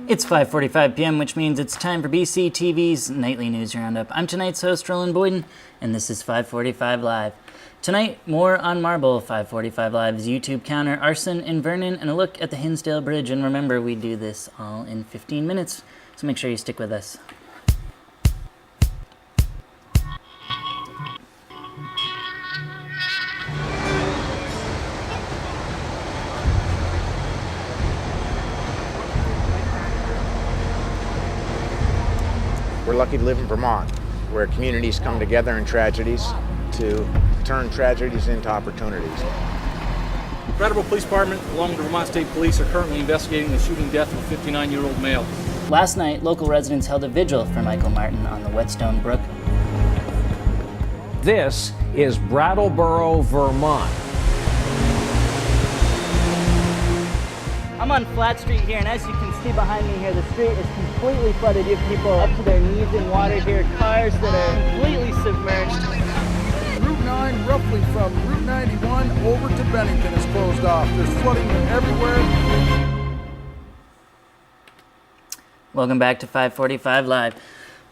It's 5:45 p.m., which means it's time for BC TV's Nightly News Roundup. I'm tonight's host, Roland Boyden, and this is 545 Live. Tonight, more on Marble, 545 Live's YouTube counter, arson in Vernon, and a look at the Hinsdale Bridge. And remember, we do this all in 15 minutes, so make sure you stick with us. We're lucky to live in Vermont, where communities come together in tragedies to turn tragedies into opportunities. The Brattleboro Police Department, along with the Vermont State Police, are currently investigating the shooting death of a 59-year-old male. Last night, local residents held a vigil for Michael Martin on the Whetstone Brook. This is Brattleboro, Vermont. I'm on Flat Street here, and as you can see behind me here, the street is completely flooded. You have people up to their knees in water here, cars that are completely submerged. Route 9, roughly from Route 91 over to Bennington, is closed off. There's flooding everywhere. Welcome back to 545 Live.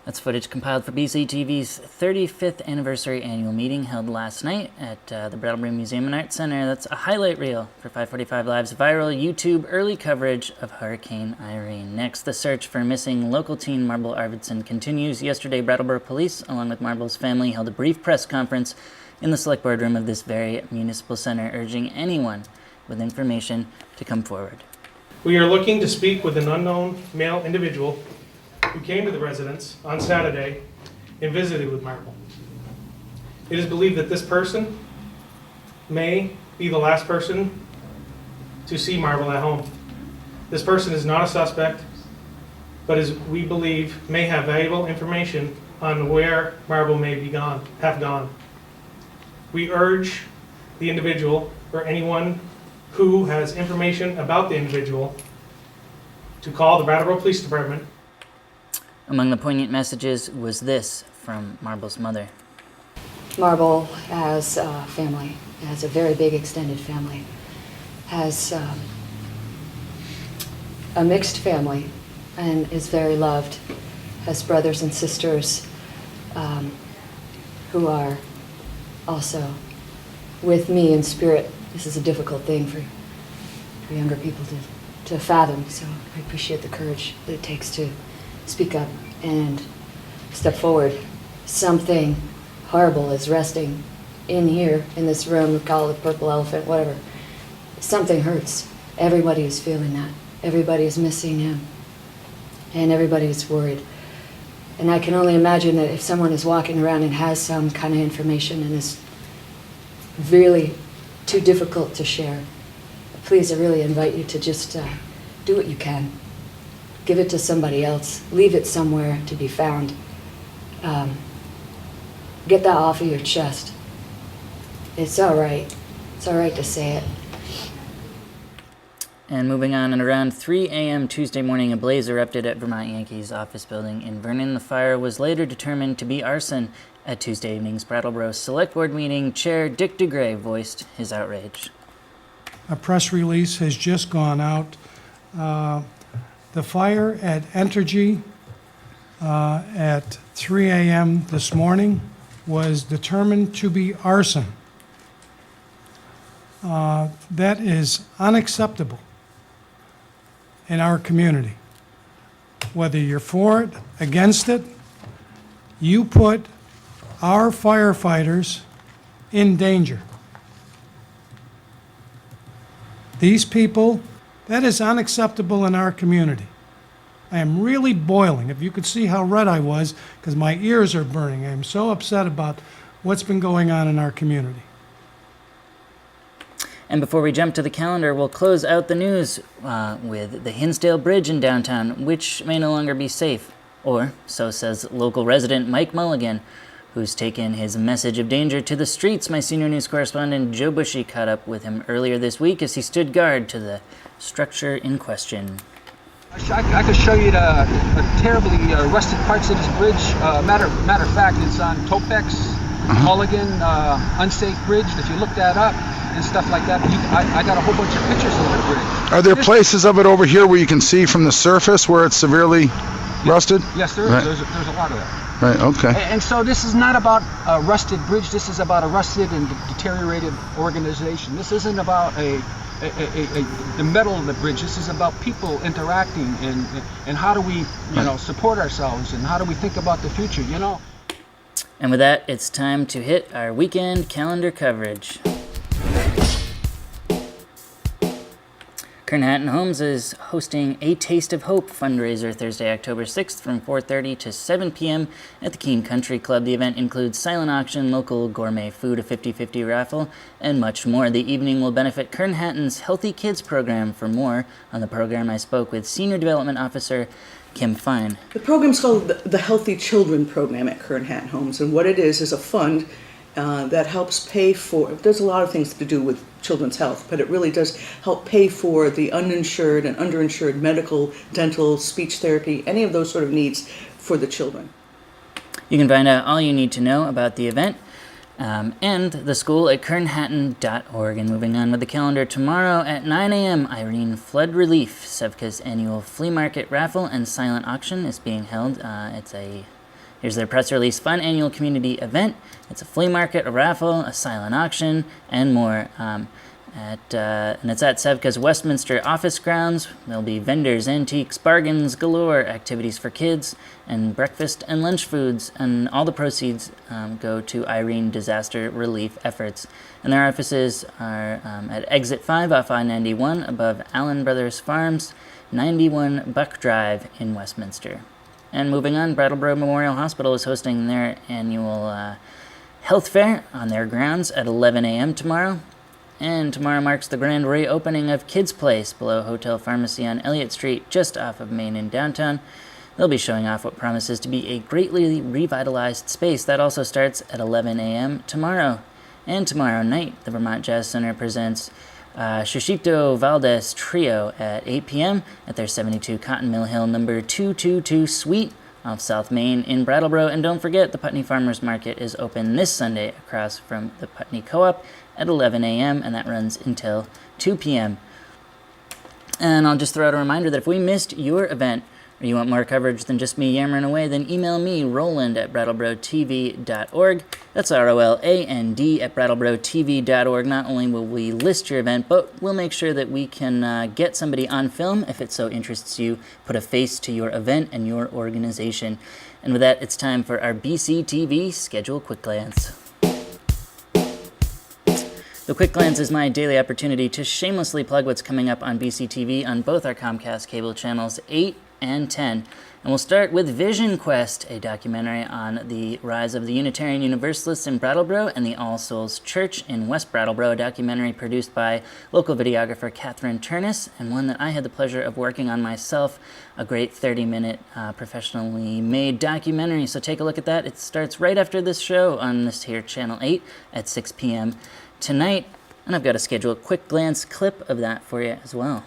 That's footage compiled for BC TV's 35th anniversary annual meeting held last night at the Brattleboro Museum and Arts Center. That's a highlight reel for 545 Live's viral YouTube early coverage of Hurricane Irene. Next, the search for missing local teen Marble Arvidsson continues. Yesterday, Brattleboro Police, along with Marble's family, held a brief press conference in the Selectboard room of this very municipal center, urging anyone with information to come forward. We are looking to speak with an unknown male individual who came to the residence on Saturday and visited with Marble. It is believed that this person may be the last person to see Marble at home. This person is not a suspect, but as we believe may have valuable information on where Marble may have gone. We urge the individual or anyone who has information about the individual to call the Brattleboro Police Department. Among the poignant messages was this from Marble's mother. Marble has a family, has a very big extended family, has a mixed family and is very loved, has brothers and sisters who are also with me in spirit. This is a difficult thing for younger people to fathom, so I appreciate the courage that it takes to speak up and step forward. Something horrible is resting in here, in this room. We call it the purple elephant, whatever. Something hurts. Everybody is feeling that. Everybody is missing him. And everybody is worried. And I can only imagine that if someone is walking around and has some kind of information and is really too difficult to share, please, I really invite you to just do what you can. Give it to somebody else. Leave it somewhere to be found. Get that off of your chest. It's all right. It's all right to say it. And moving on, at around 3 a.m. Tuesday morning, a blaze erupted at Vermont Yankees office building in Vernon. The fire was later determined to be arson. At Tuesday evening's Brattleboro Select Board meeting, Chair Dick DeGray voiced his outrage. A press release has just gone out. The fire at Entergy at 3 a.m. this morning was determined to be arson. That is unacceptable in our community. Whether you're for it, against it, you put our firefighters in danger. These people, that is unacceptable in our community. I am really boiling. If you could see how red I was, because my ears are burning. I am so upset about what's been going on in our community. And before we jump to the calendar, we'll close out the news with the Hinsdale Bridge in downtown, which may no longer be safe. Or, so says local resident Mike Mulligan, who's taken his message of danger to the streets. My senior news correspondent Joe Bushy caught up with him earlier this week as he stood guard to the structure in question. I could show you the terribly rusted parts of this bridge. Matter of fact, it's on Topex, Mulligan, unsafe bridge. If you look that up, and stuff like that. I got a whole bunch of pictures of the bridge. Are there places of it over here where you can see from the surface where it's severely rusted? Yes, there is. Right. There's a lot of that. Right, okay. And so this is not about a rusted bridge. This is about a rusted and deteriorated organization. This isn't about the metal of the bridge. This is about people interacting and how do we, support ourselves and how do we think about the future, And with that, it's time to hit our weekend calendar coverage. Kern Hatton Homes is hosting a Taste of Hope fundraiser Thursday, October 6th from 4:30 to 7 p.m. at the Keene Country Club. The event includes silent auction, local gourmet food, a 50-50 raffle, and much more. The evening will benefit Kern Hatton's Healthy Kids program. For more on the program, I spoke with Senior Development Officer Kim Fine. The program's called the Healthy Children Program at Kern Hatton Homes, and what it is a fund that helps pay for, there's a lot of things to do with children's health, but it really does help pay for the uninsured and underinsured medical, dental, speech therapy, any of those sort of needs for the children. You can find out all you need to know about the event and the school at kernhatton.org. And moving on with the calendar, tomorrow at 9 a.m., Irene Flood Relief, Sevka's annual flea market raffle and silent auction is being held. Here's their press release: fun annual community event. It's a flea market, a raffle, a silent auction, and more. And it's at Sevka's Westminster office grounds. There'll be vendors, antiques, bargains galore, activities for kids, and breakfast and lunch foods. And all the proceeds go to Irene disaster relief efforts. And their offices are at Exit 5 off I-91 above Allen Brothers Farms, 91 Buck Drive in Westminster. And moving on, Brattleboro Memorial Hospital is hosting their annual health fair on their grounds at 11 a.m. tomorrow. And tomorrow marks the grand reopening of Kids Place below Hotel Pharmacy on Elliott Street, just off of Main in downtown. They'll be showing off what promises to be a greatly revitalized space. That also starts at 11 a.m. tomorrow. And tomorrow night, the Vermont Jazz Center presents Shushito Valdez Trio at 8 p.m. at their 72 Cotton Mill Hill number 222 Suite off South Main in Brattleboro. And don't forget, the Putney Farmers Market is open this Sunday across from the Putney Co-op at 11 a.m. and that runs until 2 p.m. And I'll just throw out a reminder that if we missed your event or you want more coverage than just me yammering away, then email me, Roland at BrattleboroTV.org. That's ROLAND at BrattleboroTV.org. Not only will we list your event, but we'll make sure that we can get somebody on film if it so interests you, put a face to your event and your organization. And with that, it's time for our BCTV Schedule Quick Glance. The Quick Glance is my daily opportunity to shamelessly plug what's coming up on BCTV on both our Comcast cable channels 8 and 10. And we'll start with Vision Quest, a documentary on the rise of the Unitarian Universalists in Brattleboro and the All Souls Church in West Brattleboro, a documentary produced by local videographer Catherine Turness, and one that I had the pleasure of working on myself, a great 30-minute professionally made documentary. So take a look at that. It starts right after this show on this here Channel 8 at 6 p.m. tonight, and I've got a scheduled quick glance clip of that for you as well.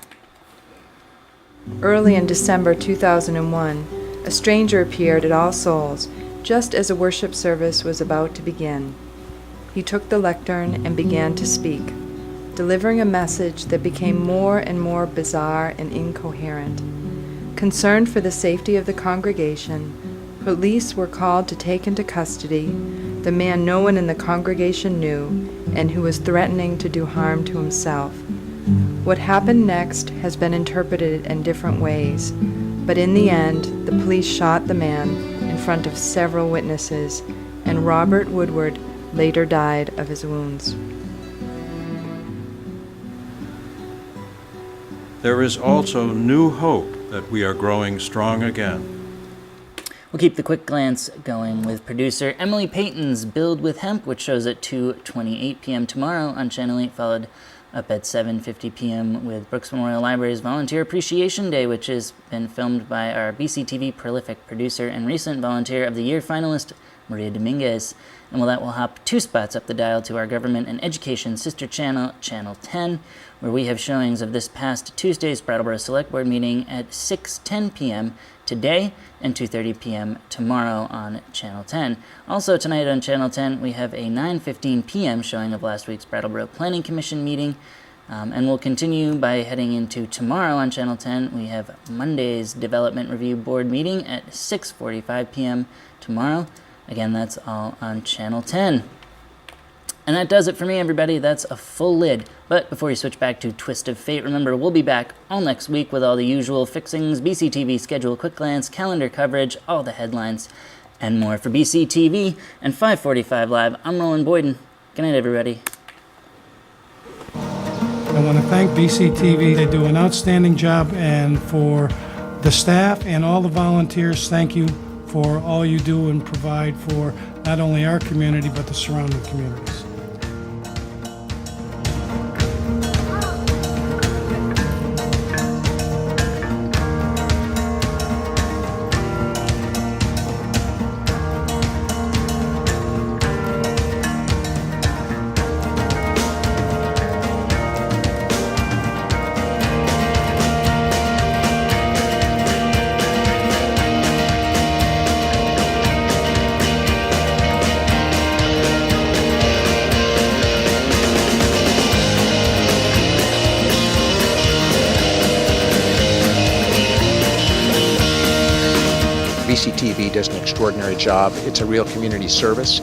Early in December 2001, a stranger appeared at All Souls just as a worship service was about to begin. He took the lectern and began to speak, delivering a message that became more and more bizarre and incoherent. Concerned for the safety of the congregation, police were called to take into custody the man no one in the congregation knew and who was threatening to do harm to himself. What happened next has been interpreted in different ways, but in the end, the police shot the man in front of several witnesses, and Robert Woodward later died of his wounds. There is also new hope that we are growing strong again. We'll keep the quick glance going with producer Emily Payton's Build with Hemp, which shows at 2:28 p.m. tomorrow on Channel 8, followed up at 7:50 p.m. with Brooks Memorial Library's Volunteer Appreciation Day, which has been filmed by our BCTV prolific producer and recent Volunteer of the Year finalist, Maria Dominguez. And that will hop 2 spots up the dial to our government and education sister channel, Channel 10, where we have showings of this past Tuesday's Brattleboro Select Board meeting at 6:10 p.m. today and 2:30 p.m. tomorrow on Channel 10. Also tonight on Channel 10, we have a 9:15 p.m. showing of last week's Brattleboro Planning Commission meeting. And we'll continue by heading into tomorrow on Channel 10. We have Monday's Development Review Board meeting at 6:45 p.m. tomorrow. Again, that's all on Channel 10. And that does it for me, everybody. That's a full lid. But before you switch back to Twist of Fate, remember, we'll be back all next week with all the usual fixings, BCTV schedule, quick glance, calendar coverage, all the headlines, and more. For BCTV and 545 Live, I'm Roland Boyden. Good night, everybody. I want to thank BCTV. They do an outstanding job, and for the staff and all the volunteers, thank you for all you do and provide for not only our community, but the surrounding communities. BCTV does an extraordinary job. It's a real community service.